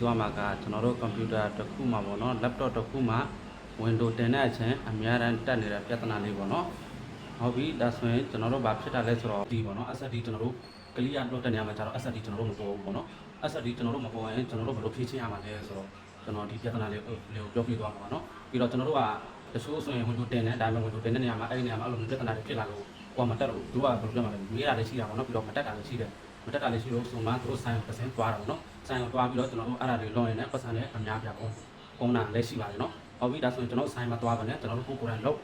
သွားမှာကကျွန်တော်တို့ကွန်ပျူတာတစ်ခုမှာပေါ့နော် laptop တစ်ခုမှာ Windows တင်တဲ့အချိန်အများအားတက်နေတဲ့ပြဿနာလေးပေါ့နော်ဟုတ်ပြီဒါဆိုရင်ကျွန်တော်တို့ဘာဖြစ်တာလဲဆိုတော့ဒီပေါ့နော် SSD ကျွန်တော်တို့ clear လုပ်တဲ့နေရာမှာကျတော့ SSD ကျွန်တော်တို့မပေါ်ဘူးပေါ့နော် SSD ကျွန်တော်တို့မပေါ်ရင်ကျွန်တော်တို့ဘယ်လိုဖြည့်ချင်းရမှာလဲဆိုတော့ကျွန်တော်ဒီပြဿနာလေးကိုပြောပြသွားမှာပေါ့နော်ပြီးတော့ကျွန်တော်တို့ကတချို့ဆိုရင် Windows တင်တဲ့ဒါပေမဲ့ Windows တင်တဲ့နေရာမှာအဲ့ဒီနေရာမှာအဲ့လိုပြဿနာတွေဖြစ်လာလို့ဟိုမှာတက်လို့သူကဘယ်လိုပြောမှာလဲမေးတာလည်းရှိတာပေါ့နော်ပြီးတော့မတက်တာလည်းရှိတယ်မတက်တာလည်းရှိလို့ဆိုမှသူတို့ sign percent သွားတာပေါ့နော် sign ကိုသွားပြီးတော့ကျွန်တော်တို့အဲ့ဒါတွေလွန်ရင်လည်းပတ်စံလည်းအများပြပေါ့ပုံနာလည်းရှိပါတယ်နော်ဟုတ်ပြီဒါဆိုရင်ကျွန်တော် sign မှာသွားပါနဲ့ကျွန်တော်တို့ကိုယ်ကိုယ်တိုင်လုပ်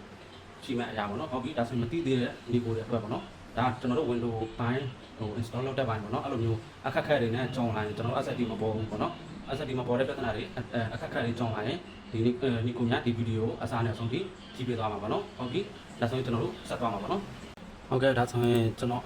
ရှိမဲ့အရာပေါ့နော်ဟုတ်ပြီဒါဆိုရင်မသိသေးတဲ့ဒီကိုတွေအတွက်ပေါ့နော်ဒါကျွန်တော်တို့ Windows ပိုင်းဟို install လုပ်တဲ့ပိုင်းပေါ့နော်အဲ့လိုမျိုးအခက်အခဲတွေနဲ့ကြုံလာရင်ကျွန်တော်တို့ SSD မပေါ်ဘူးပေါ့နော် SSD မပေါ်တဲ့ပြဿနာတွေအခက်အခဲတွေကြုံလာရင်ဒီကိုညာဒီဗီဒီယိုအစားနဲ့အဆုံးထိကြည့်ပြသွားမှာပေါ့နော်ဟုတ်ပြီဒါဆိုရင်ကျွန်တော်တို့ဆက်သွားမှာပေါ့နော်ဟုတ်ကဲ့ဒါဆိုရင်ကျွန်တော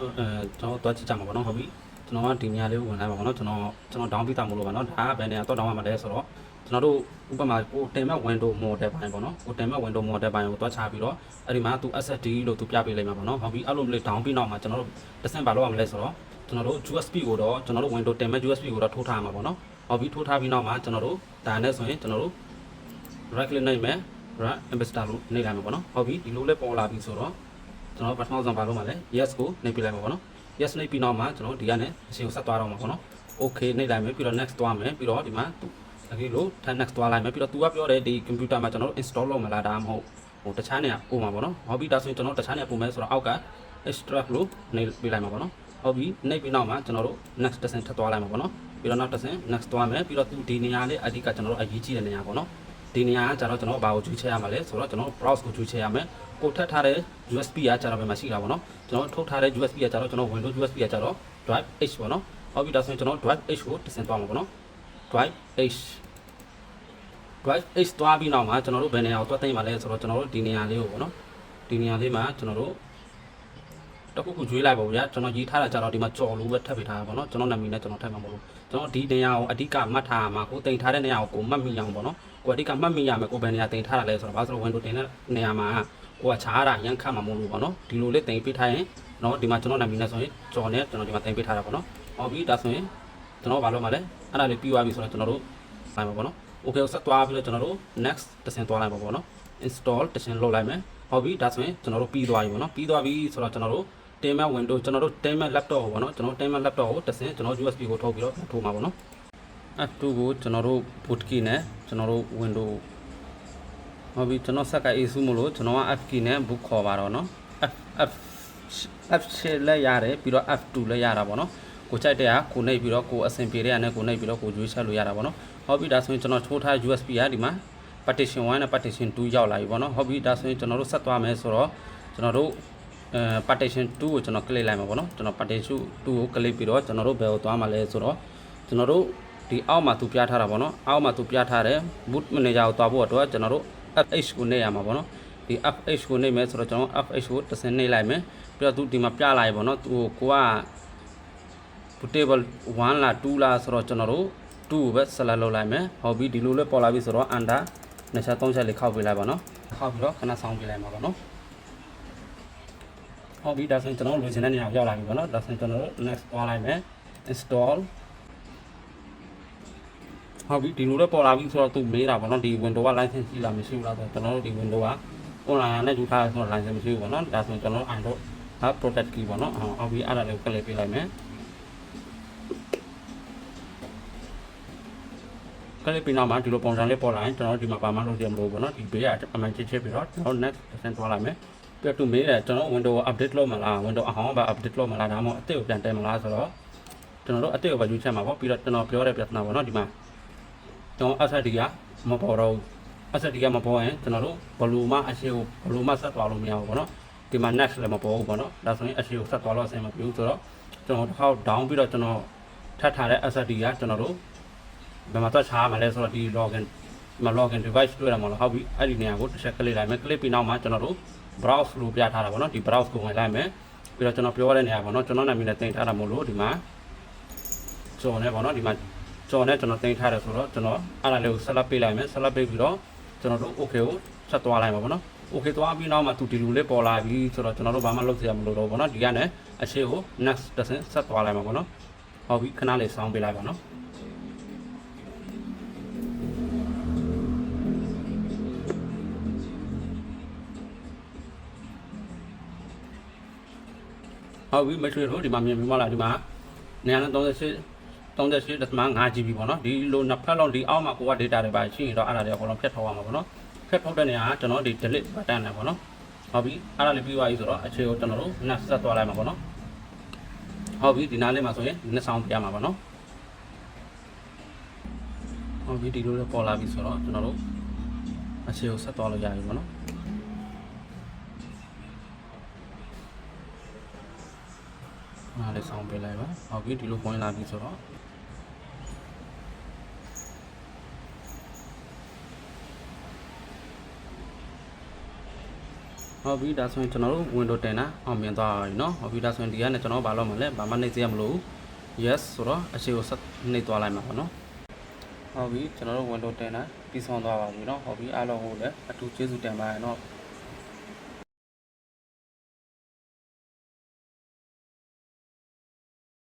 ်သွားကြည့်ကြမှာပေါ့နော်ဟုတ်ပြီကျွန်တော်ကဒီနေရာလေးကိုဝင်လိုက်ပါပေါ့နော်ကျွန်တော် down ပြီးသားမလို့ပါနော်ဒါကဘယ်နေရာတော့ down ရမှာလဲဆိုတော့ကျွန်တော်တို့ဥပမာကိုတင်မဲ့ window model ပိုင်းပေါ့နော်ကိုတင်မဲ့ window model ပိုင်းကိုတွားချပြီးတော့အဲ့ဒီမှာသူ SSD လို့သူပြပေးလိုက်မှာပေါ့နော်ဟုတ်ပြီအဲ့လိုမျိုး down ပြီးနောက်မှာကျွန်တော်တို့တစ်ဆင့်ပါလို့ရမှာလဲဆိုတော့ကျွန်တော်တို့ USB ကိုတော့ကျွန်တော်တို့ window တင်မဲ့ USB ကိုတော့ထိုးထားမှာပေါ့နော်ဟုတ်ပြီထိုးထားပြီးနောက်မှာကျွန်တော်တို့ဒါနဲ့ဆိုရင်ကျွန်တော်တို့ right click နိုင်မယ် run ambassador လို့နေလိုက်မှာပေါ့နော်ဟုတ်ပြီဒီလိုလေးပေါ်လာပြီဆိုတော့ကျွန်တော်ပထမဆုံးပါလို့မှာလဲ yes ကိုနှိပ်ပြလိုက်မှာပေါ့နော် yes နှိပ်ပြီးနောက်မှာကျွန်တော်ဒီကနေအရှင်ကိုဆက်သွားတော့မှာပေါ့နော် okay နှိပ်လိုက်မယ်ပြီးတော့ next သွားမယ်ပြီးတော့ဒီမှာအခုလို့ next သွားလိုက်မယ်ပြီးတော့ तू ကပြောတယ်ဒီ computer မှာကျွန်တော်တို့ install လုပ်မလားဒါမှမဟုတ်ဟိုတခြားနေရာပို့မှာပေါ့နော်ဟုတ်ပြီဒါဆိုရင်ကျွန်တော်တခြားနေရာပို့မယ်ဆိုတော့အောက်က extract လို့နှိပ်ပြလိုက်မှာပေါ့နော်ဟုတ်ပြီနှိပ်ပြီးနောက်မှာကျွန်တော်တို့ next တစ်ဆင့်ထပ်သွားလိုက်မှာပေါ့နော်ပြီးတော့နောက်တစ်ဆင့် next သွားမယ်ပြီးတော့ ဒီနေရာလေးအဓိကကျွန်တော်တို့အရေးကြီးတဲ့နေရာပေါ့နော်ဒီနေရာကကျတော့ကျွန်တော်ဘာကိုကျွေးချရမှာလဲဆိုတော့ကျွန်တော် browse ကိုကျွေးချရမယ်ကိုထပ်ထားတဲ့ USB ကကျတော့ဘယ်မှာရှိတာပေါ့နော်ကျွန်တော်ထုတ်ထားတဲ့ USB ကကျတော့ကျွန်တော် Windows USB ကကျတော့ drive H ပေါ့နော်ဟုတ်ပြီဒါဆိုရင်ကျွန်တော် drive H ကိုတစ်ဆင့်သွားမှာပေါ့နော် drive H သွားပြီးနောက်မှာကျွန်တော်တို့ဘယ်နေရာကိုတွက်သိမ်းပါလဲဆိုတော့ကျွန်တော်တို့ဒီနေရာလေးကိုပေါ့နော်ဒီနေရာလေးမှာကျွန်တော်တို့တခုခုကျွေးလိုက်ပါဗျာကျွန်တော်ရေးထားတာကြတော့ဒီမှာကြော်လို့ပဲထပ်ပေးထားတာပေါ့နော်ကျွန်တော်နာမည်နဲ့ကျွန်တော်ထပ်မှာမဟုတ်ဘူးကျွန်တော်ဒီနေရာကိုအဓိကမှတ်ထားမှာကိုတင်ထားတဲ့နေရာကိုမှတ်မိအောင်ပေါ့နော်ကိုအဓိကမှတ်မိရမယ်ကိုဘယ်နေရာတင်ထားတာလဲဆိုတော့ဘာလို့ဆိုတော့ Windows တင်တဲ့နေရာမှာကိုကခြားတာရန်ခတ်မှာမဟုတ်ဘူးပေါ့နော်ဒီလိုလေးတင်ပေးထားရင်နော်ဒီမှာကျွန်တော်နာမည်နဲ့ဆိုရင်ကြော်နဲ့ကျွန်တော်ဒီမှာတင်ပေးထားတာပေါ့နော်ဟုတ်ပြီဒါဆိုရင်ကျွန်တော်ဘာလို့မှလဲအဲ့ဒါလေးပြီးသွားပြီဆိုတော့ကျွန်တော်တို့လိုက်မှာပေါ့နော် okay ဆက်သွားပြီးတော့ကျွန်တော်တို့ next တစ်ဆင့်သွားလိုက်ပါပေါ့နော် install တစ်ဆင့်လုပ်လိုက်မယ်ဟုတ်ပြီဒါဆိုရင်ကျွန်တော်တို့ပြီးသွားပြီပေါ့နော်ပြီးသွားပြီဆိုတော့ကျွန်တော်တို့တင်မဲ့ Windows ကျွန်တော်တို့တင်မဲ့ laptop ကိုပေါ့နော်ကျွန်တော်တင်မဲ့ laptop ကိုတစ်ဆင့်ကျွန်တော် USB ကိုထုတ်ပြီးတော့ထိုးမှာပေါ့နော် F2 ကိုကျွန်တော်တို့ boot key နဲ့ကျွန်တော်တို့ Windows ဟုတ်ပြီကျွန်တော်ဆက်က ASUS မလို့ကျွန်တော်က F key နဲ့ boot ခေါ်ပါတော့နော် F8 လည်းရတယ်ပြီးတော့ F2 လည်းရတာပေါ့နော်ကိုကြိုက်တဲ့ဟာကိုနှိပ်ပြီးတော့ကိုအဆင်ပြေတဲ့ဟာနဲ့ကိုနှိပ်ပြီးတော့ကိုရွေးချက်လို့ရတာပေါ့နော်ဟုတ်ပြီဒါဆိုရင်ကျွန်တော်ထိုးထား USB ကဒီမှာ partition 1နဲ့ partition 2ရောက်လာပြီပေါ့နော်ဟုတ်ပြီဒါဆိုရင်ကျွန်တော်တို့ဆက်သွားမယ်ဆိုတော့ကျွန်တော်တို့partition 2ကိုကျွန်တော် click လိုက်မှာပေါ့နော်ကျွန်တော် partition 2ကို click ပြီးတော့ကျွန်တော်တို့ဘယ်ကိုသွားမှာလဲဆိုတော့ကျွန်တော်တို့ဒီအောက်မှာသူပြထားတာပေါ့နော်အောက်မှာသူပြထားတဲ့ boot manager ကိုသွားဖို့အတွက်ကျွန်တော်တို့ FH ကိုနှိပ်ရမှာပေါ့နော်ဒီ FH ကိုနှိပ်မယ်ဆိုတော့ကျွန်တော် FH ကိုတစ်ဆင့်နှိပ်လိုက်မယ်ပြီးတော့သူဒီမှာပြလာပြီပေါ့နော်သူကိုက bootable 1လား2လားဆိုတော့ကျွန်တော်တို့2ကိုပဲ select လုပ်လိုက်မယ်ဟုတ်ပြီဒီလိုလေးပေါ်လာပြီဆိုတော့ under နှစ်ချက်သုံးချက်လေးခောက်ပေးလိုက်ပါနော်ခောက်ပြီးတော့ခဏဆောင်းပေးလိုက်မှာပေါ့နော်ဟုတ်ပြီဒါဆိုရင်ကျွန်တော်လိုချင်တဲ့နေရာကိုရောက်လာပြီပေါ့နော်ဒါဆိုရင်ကျွန်တော်တို့ next သွားလိုက်မယ် install ဟုတ်ပြီဒီလိုလေးပေါ်လာပြီဆိုတော့သူမေးတာပေါ့နော်ဒီ window က license ရှိလားမရှိဘူးလားဆိုတော့ကျွန်တော်တို့ဒီ window က online နဲ့ယူထားဆိုတော့ license မရှိဘူးပေါ့နော်ဒါဆိုရင်ကျွန်တော်တို့ Android protect key ပေါ့နော်ဟုတ်ပြီအဲ့ဒါလေးကို click ပေးလိုက်မယ်click ပြီးနောက်မှာဒီလိုပုံစံလေးပေါ်လာရင်ကျွန်တော်ဒီမှာဘာမှလုပ်ရမလို့ပေါ့နော်ဒီဘေးကအမှန်ချစ်ပြီးတော့ကျွန်တော် next တစ်ဆင့်သွားလိုက်မယ်ပြတ်တူမေးတယ်ကျွန်တော် window ကို update လုပ်မလား window အဟောင်းက update လုပ်မလားဒါမှမဟုတ်အသစ်ကိုပြန်တက်မလားဆိုတော့ကျွန်တော်တို့အသစ်ကိုပဲယူချက်မှာပေါ့ပြီးတော့ကျွန်တော်ပြောတဲ့ပြဿနာပေါ့နော်ဒီမှာကျွန်တော် SSD ကမပေါ်တော့ SSD ကမပေါ်ရင်ကျွန်တော်တို့ဘလူးမအရှိကိုဘလူးမဆက်သွားလို့မရဘူးပေါ့နော်ဒီမှာ next လည်းမပေါ်ဘူးပေါ့နော်ဒါဆိုရင်အရှိကိုဆက်သွားလို့အဆင်မပြေဘူးဆိုတော့ကျွန်တော်တစ်ခါ down ပြီးတော့ကျွန်တော်ထပ်ထားတဲ့ SSD ကကျွန်တော်တို့ဘယ်မှာသွားချားမှာလဲဆိုတော့ဒီ login device တွေ့ရမှာလို့ဟုတ်ပြီအဲ့ဒီနေရာကိုတစ်ချက် click လိုက်မယ် click ပြီးနောက်မှာကျွန်တော်တို့ browse လို့ပြထားတာပေါ့နော်ဒီ browse ကိုဝင်လိုက်မယ်ပြီးတော့ကျွန်တော်ပြောရတဲ့နေရာပေါ့နော်ကျွန်တော်နာမည်နဲ့တင်ထားတာမို့လို့ဒီမှာကြော်နေပေါ့နော်ဒီမှာကြော်နေကျွန်တော်တင်ထားတယ်ဆိုတော့ကျွန်တော်အဲ့ဒါလေးကို select ပေးလိုက်မယ် select ပေးပြီးတော့ကျွန်တော်တို့ okay ကိုဆက်သွားလိုက်မှာပေါ့နော် okay သွားပြီးနောက်မှာသူဒီလိုလေးပေါ်လာပြီဆိုတော့ကျွန်တော်တို့ဘာမှလုပ်စရာမလိုတော့ဘူးပေါ့နော်ဒီကနေအရှိကို next တစ်ဆင့်ဆက်သွားလိုက်မှာပေါ့နော်ဟုတ်ပြီခဏလေးဆောင်းပေးလိုက်ပါနော် ဟုတ်ပြီမရှိလို့ဒီမှာမြင်ပြီးမှလားဒီမှာ938.5 GB ပေါ့နော်ဒီလိုနှစ်ဖက်လုံးဒီအောက်မှာကိုက data တွေပါရှိရင်တော့အဲ့ဒါတွေအကုန်လုံးဖြတ်ထုတ်ရမှာပေါ့နော်ဖြတ်ထုတ်တဲ့နေရာကကျွန်တော်ဒီ delete button နဲ့ပေါ့နော်ဟုတ်ပြီအဲ့ဒါလေးပြီးသွားပြီဆိုတော့အခြေကိုကျွန်တော်တို့နှစ်ဆက်သွားလိုက်မှာပေါ့နော်ဟုတ်ပြီဒီနားလေးမှာဆိုရင်နှစ်ဆောင်ပြရမှာပေါ့နော်ဟုတ်ပြီဒီလိုလေးပေါ်လာပြီဆိုတော့ကျွန်တော်တို့အခြေကိုဆက်သွားလို့ရပြီပေါ့နော်အားလေးဆောင်ပေးလိုက်ပါဟုတ်ပြီဒီလိုဝင်လာပြီဆိုတော့ဟုတ်ပြီဒါဆိုရင်ကျွန်တော်တို့ window 10တာအောင်မြင်သွားပြီเนาะဟုတ်ပြီဒါဆိုရင်ဒီကနေကျွန်တော်ဘာလုပ်မလဲဘာမှနှိပ်စေရမလို့ yes ဆိုတော့အခြေကိုဆက်နှိပ်သွားလိုက်မှာပေါ့နော်ဟုတ်ပြီကျွန်တော်တို့ window 10တာပြီးဆုံးသွားပါပြီเนาะဟုတ်ပြီအားလုံးကိုလည်းအထူးကျေးဇူးတင်ပါတယ်เนาะ